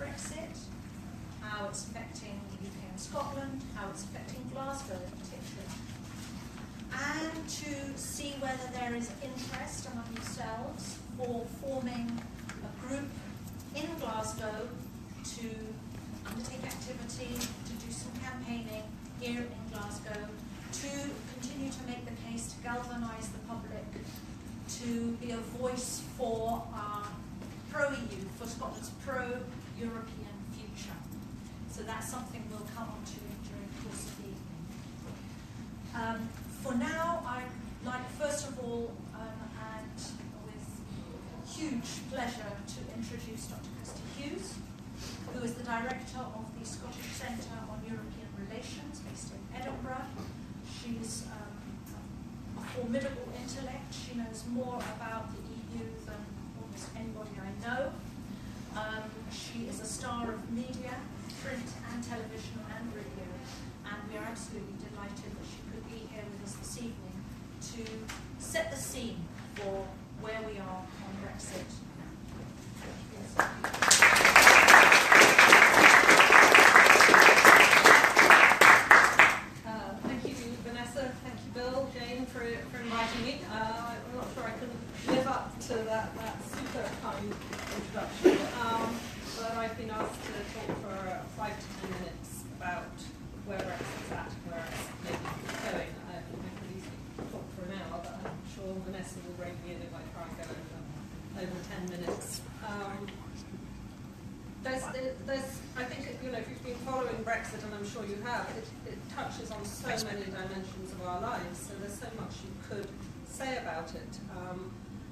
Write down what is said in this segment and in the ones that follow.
Brexit, how it's affecting the UK and Scotland, how it's affecting Glasgow in particular, and to see whether there is interest among yourselves for forming a group in Glasgow to undertake activity, to do some campaigning here in Glasgow, to continue to make the case, to galvanise the public, to be a voice for our pro-EU, for Scotland's pro-European future. So that's something we'll come on to during the course of the evening. For now, I'd like first of all, and with huge pleasure, to introduce Dr. Christy Hughes, who is the Director of the Scottish Centre on European Relations, based in Edinburgh. She's a formidable intellect. She knows more about the EU than almost anybody I know. She is a star of media, print and television and radio, and we are absolutely delighted that she could be here with us this evening to set the scene for where we are on Brexit. Thank you, Vanessa. Thank you, Bill, Jane, for inviting me. I'm not sure I can live up to that super kind introduction, but I've been asked to talk for 5 to 10 minutes about where Brexit's at, where it's maybe going. I could easily talk for an hour, but I'm sure Vanessa will rein me in if I try and go over 10 minutes. I think, if you've been following Brexit, and I'm sure you have, it touches on so many dimensions of our lives, so there's so much you could say about it.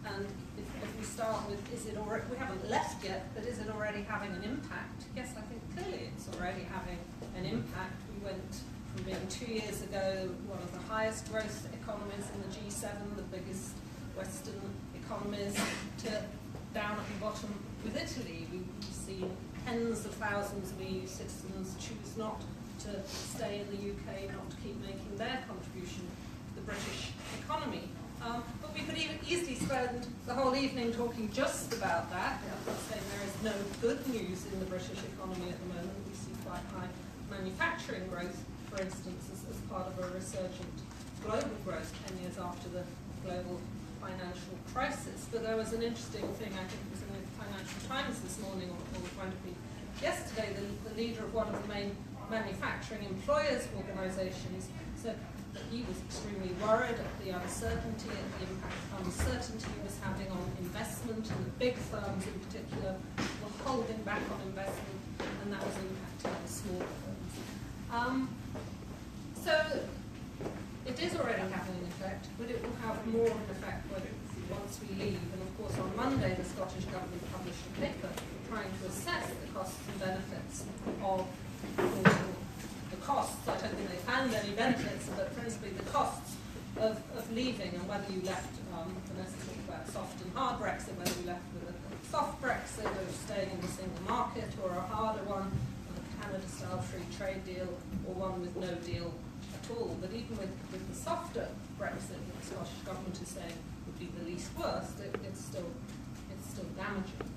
And if we start with, we haven't left yet, but is it already having an impact? Yes, I think clearly it's already having an impact. We went from being 2 years ago one of the highest growth economies in the G7, the biggest Western economies, to down at the bottom with Italy. We've seen tens of thousands of EU citizens choose not to stay in the UK, not to keep making their contribution to the British economy. But we could easily spend the whole evening talking just about that. I'm not saying there is no good news in the British economy at the moment. We see quite high manufacturing growth, for instance, as part of a resurgent global growth 10 years after the global financial crisis. But there was an interesting thing, I think it was in the Financial Times this morning, or going to be yesterday, the leader of one of the main manufacturing employers' organisations said that he was extremely worried at the uncertainty and the impact uncertainty was having on investment, and the big firms in particular were holding back on investment, and that was impacting the smaller firms. So it is already having an effect, but it will have more of an effect once we leave. And of course, on Monday, the Scottish Government published a paper trying to assess the costs and benefits of the costs. I don't think they found any benefits, but principally the costs of leaving, and whether you left, Vanessa talked about soft and hard Brexit, whether you left with a soft Brexit of staying in the single market, or a harder one with a Canada-style free trade deal, or one with no deal at all. But even with the softer Brexit that the Scottish Government is saying would be the least worst, it's still damaging.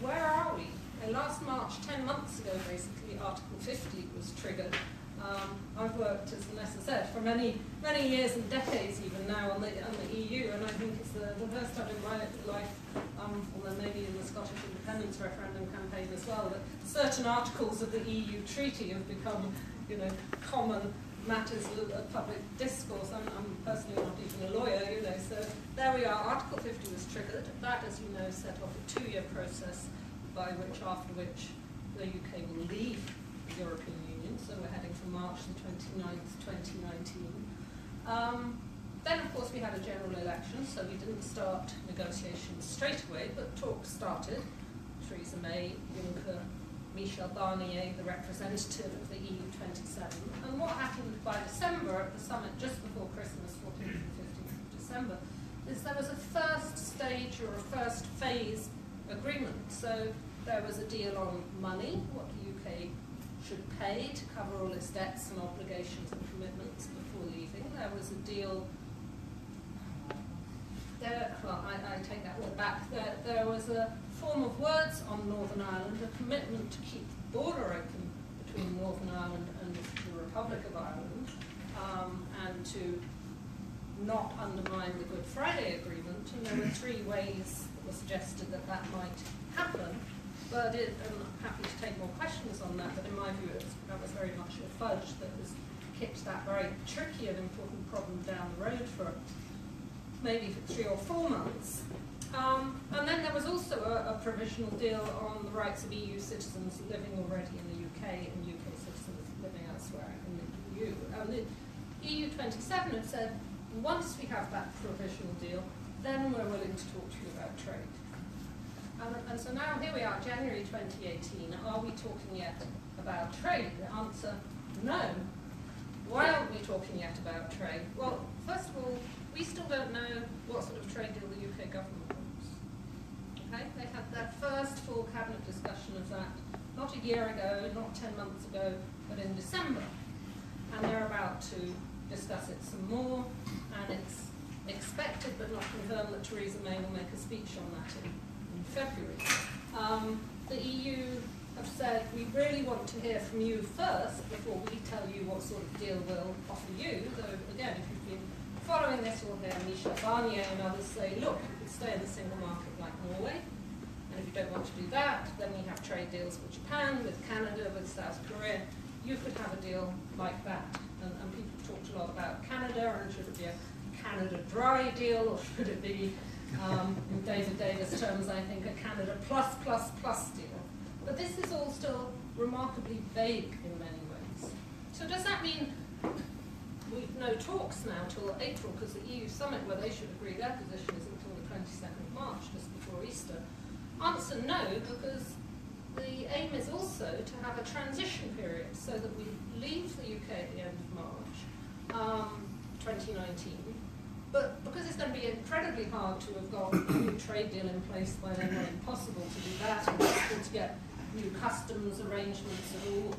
Where are we? Last March, 10 months ago, basically, Article 50 was triggered. I've worked, as Vanessa said, for many years and decades even now on the EU, and I think it's the first time in my life, although maybe in the Scottish independence referendum campaign as well, that certain articles of the EU treaty have become, common matters of public discourse. I'm personally not even a lawyer, so there we are. Article 50 was triggered. That, as you know, set off a 2-year process after which the UK will leave the European Union. So we're heading for March the 29th, 2019. Then, of course, we had a general election, so we didn't start negotiations straight away, but talks started. Theresa May, Juncker, Michel Barnier, the representative of the EU 27. And what happened by December at the summit just before Christmas, 14th and 15th of December, is there was a first stage or a first phase agreement. So there was a deal on money, what the UK should pay to cover all its debts and obligations and commitments before leaving. There was a deal I take that all back. There was a form of words on Northern Ireland, a commitment to keep the border open between Northern Ireland and the Republic of Ireland, and to not undermine the Good Friday Agreement. And there were 3 ways that were suggested that that might happen. But I'm happy to take more questions on that, but in my view that was very much a fudge that was kicked that very tricky and important problem down the road for maybe 3 or 4 months. And then there was also a provisional deal on the rights of EU citizens living already in the UK and UK citizens living elsewhere in the EU. And the EU 27 had said, once we have that provisional deal, then we're willing to talk to you about trade. And so now here we are, January 2018. Are we talking yet about trade? The answer, no. Why aren't we talking yet about trade? Well, first of all, we still don't know what sort of trade deal the UK government wants. Okay? They had their first full cabinet discussion of that not a year ago, not 10 months ago, but in December. And they're about to discuss it some more, and it's expected but not confirmed that Theresa May will make a speech on that in February. The EU have said, we really want to hear from you first before we tell you what sort of deal we'll offer you. Though, again, if you've been following this, you'll hear Michel Barnier and others say, look, you could stay in the single market like Norway, and if you don't want to do that, then we have trade deals with Japan, with Canada, with South Korea. You could have a deal like that. And people talked a lot about Canada, and should it be a Canada dry deal, or should it be, in David Davis terms, I think, a Canada plus deal. But this is all still remarkably vague in many ways. So does that mean we've no talks now till April, because the EU summit where they should agree their position is until the 22nd of March, just before Easter? Answer, no, because the aim is also to have a transition period so that we leave the UK at the end of March 2019. But because it's going to be incredibly hard to have got a new trade deal in place by then, not impossible to do that, and difficult to get new customs arrangements at all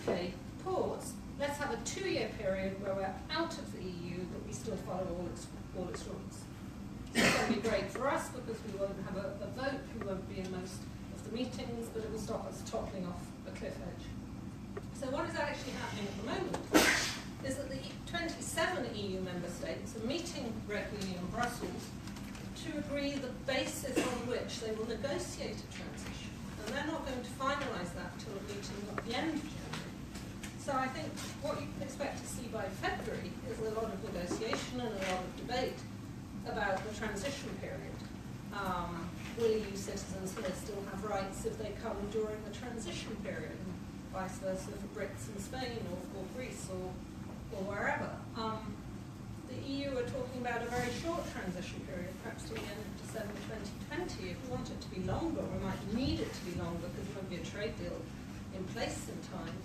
UK ports, let's have a 2-year period where we're out of the EU, but we still follow all its rules. It's going to be great for us because we won't have a vote, we won't be in most of the meetings, but it will stop us toppling off a cliff edge. So what is actually happening at the moment is that the 27 EU member states are meeting regularly in Brussels to agree the basis on which they will negotiate a transition. And they're not going to finalise that until a meeting at the end of January. So I think what you can expect to see by February is a lot of negotiation and a lot of debate about the transition period. Will EU citizens here still have rights if they come during the transition period, and vice versa for Brits in Spain or Greece or wherever? The EU are talking about a very short transition period, perhaps to the end of December 2020. If we want it to be longer, we might need it to be longer because there won't be a trade deal in place in time.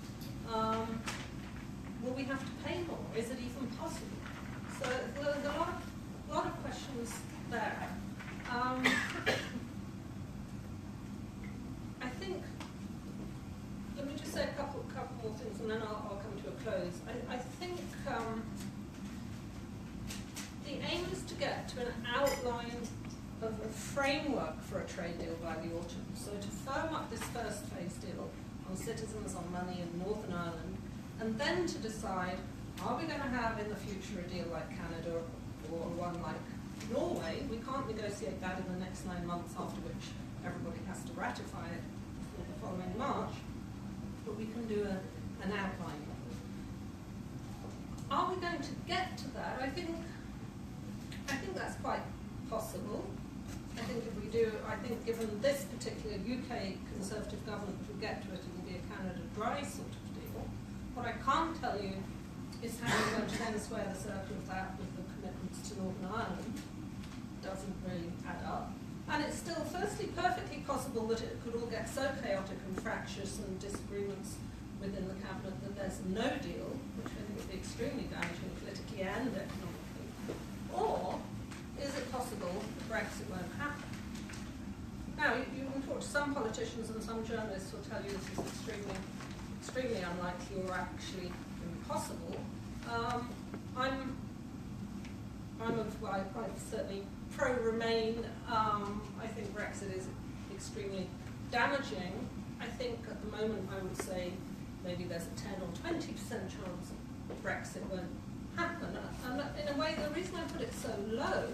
Will we have to pay more? Is it even possible? So there's a lot of questions there. I think, let me just say a couple more things and then I'll come to a close. I think the aim is to get to an outline of a framework for a trade deal by the autumn. So to firm up this first phase deal on citizens, on money in Northern Ireland, and then to decide, are we going to have in the future a deal like Canada or one like Norway? We can't negotiate that in the next 9 months, after which everybody has to ratify it before the following March, but we can do an outline. Are we going to get to that? I think that's quite possible. I think if we do, I think given this particular UK Conservative government, if we get to it, it will be a Canada dry sort of deal. What I can't tell you is how we're going to then square the circle of that with the commitments to Northern Ireland. Doesn't really add up. And it's still, firstly, perfectly possible that it could all get so chaotic and fractious and disagreements within the cabinet that there's no deal, which I think would be extremely damaging politically and economically. Or is it possible that Brexit won't happen? Now, you can talk to some politicians and some journalists will tell you this is extremely unlikely or actually impossible. I certainly pro-Remain. I think Brexit is extremely damaging. I think at the moment I would say maybe there's a 10 or 20% chance Brexit won't happen. And in a way, the reason I put it so low,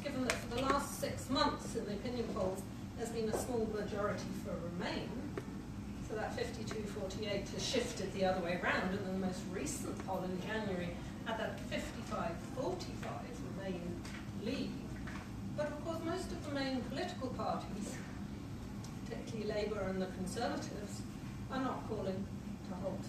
given that for the last 6 months in the opinion polls, there's been a small majority for Remain, so that 52-48 has shifted the other way around, and then the most recent poll in January had that 55-45 Remain lead. But of course, most of the main political parties, particularly Labour and the Conservatives, are not calling to halt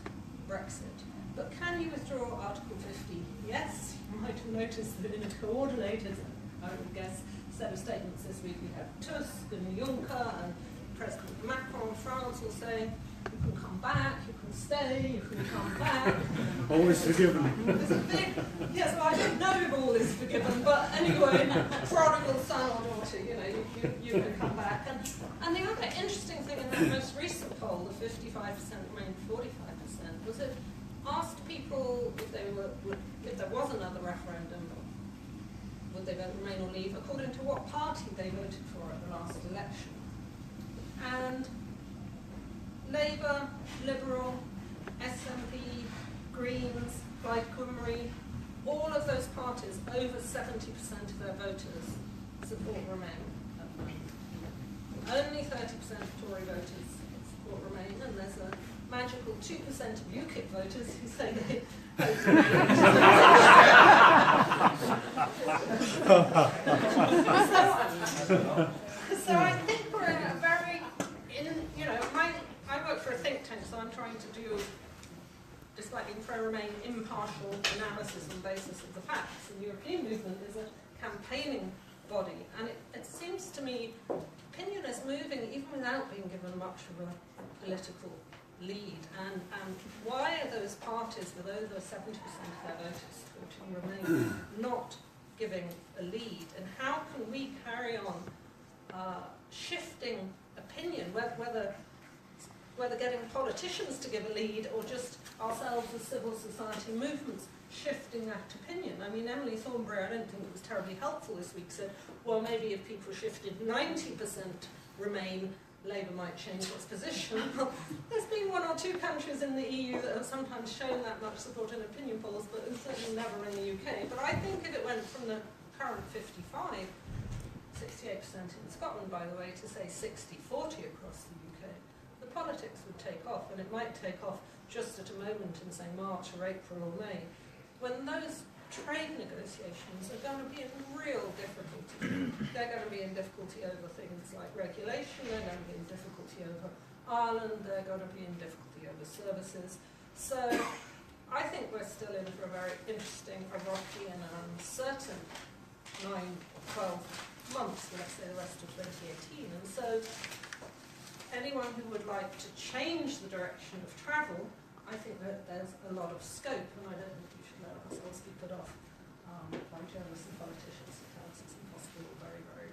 Brexit. But can you withdraw Article 50? Yes. You might have noticed that in a coordinated, I would guess, set of statements this week, we had Tusk and Juncker and President Macron of France all saying, you can come back, you can stay, you can come back. Always forgiven. There's a big, yes, well, I don't know if all is forgiven, but anyway, prodigal son or daughter, you can come back. And the other interesting thing in that most recent poll, the 55% remained 45%, was it asked people if there was another referendum, would they vote Remain or Leave, according to what party they voted for at the last election. And Labour, Liberal, SNP, Greens, Plaid Cymru, all of those parties, over 70% of their voters support Remain. Only 30% of Tory voters support Remain, and there's a magical 2% of UKIP voters who say they vote Remain. So I think we're in a very, I work for a think tank, so I'm trying to do, despite being pro-Remain, impartial analysis on the basis of the facts. And the European movement is a campaigning body, and it seems to me opinion is moving even without being given much of a political lead. And why are those parties with over 70% of their voters supporting Remain not giving a lead? And how can we carry on shifting opinion, whether getting politicians to give a lead or just ourselves as civil society movements shifting that opinion? I mean, Emily Thornberry, I don't think it was terribly helpful this week, said, well, maybe if people shifted 90% Remain, Labour might change its position. Well, there's been 1 or 2 countries in the EU that have sometimes shown that much support in opinion polls, but certainly never in the UK. But I think if it went from the current 55, 68% in Scotland, by the way, to say 60-40 across the UK, the politics would take off, and it might take off just at a moment in, say, March or April or May, when those trade negotiations are going to be in real difficulty. They're going to be in difficulty over things like regulation, they're going to be in difficulty over Ireland, they're going to be in difficulty over services. So I think we're still in for a very interesting, a rocky and an uncertain 9-12 months, let's say the rest of 2018. And so anyone who would like to change the direction of travel, I think that there's a lot of scope, and I don't think we should let ourselves be put off by journalists and politicians who tell us it's impossible or very, very